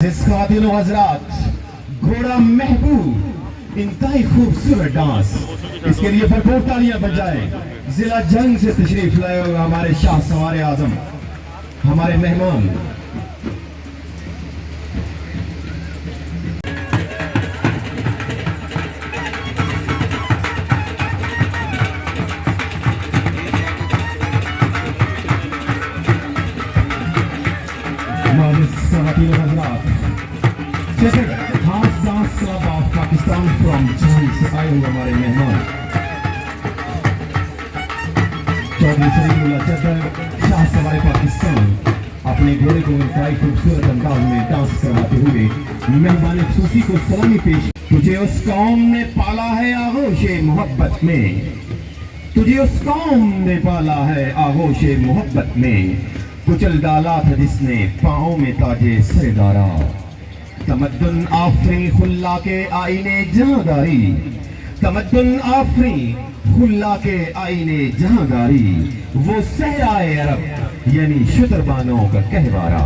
खातिन हजरात, घोड़ा महबूब इंतहाई खूबसूरत डांस, इसके लिए भरपूर तालियां बजाएं। जिला जंग से तशरीफ लाए हुए हमारे शाह सवारे आजम, हमारे मेहमान खातिन हजरात, जैसे खास dance club of Pakistan from जंग से आए हुए हमारे मेहमान चौधरी सलीमुल्लाह चद्दर, शाह सवारे पाकिस्तान, अपने घोड़े को इंतहाई खूबसूरत अंदाज में डांस करवाते हुए मेहमान खुशी को सलामी पेश। तुझे उस कौम ने पाला है आगोशे मोहब्बत में, तुझे उस कौम ने पाला है आगोशे मोहब्बत में, कुचल डाला था जिसने पाँव में ताजे सरदारा, तमद्दुन आफरी खुल्ला के आईने जहांदारी, तमद्दुन आफरी खुल्ला के आईने जहांदारी, वो सहराए अरब यानी शुतरबानों का कहवारा।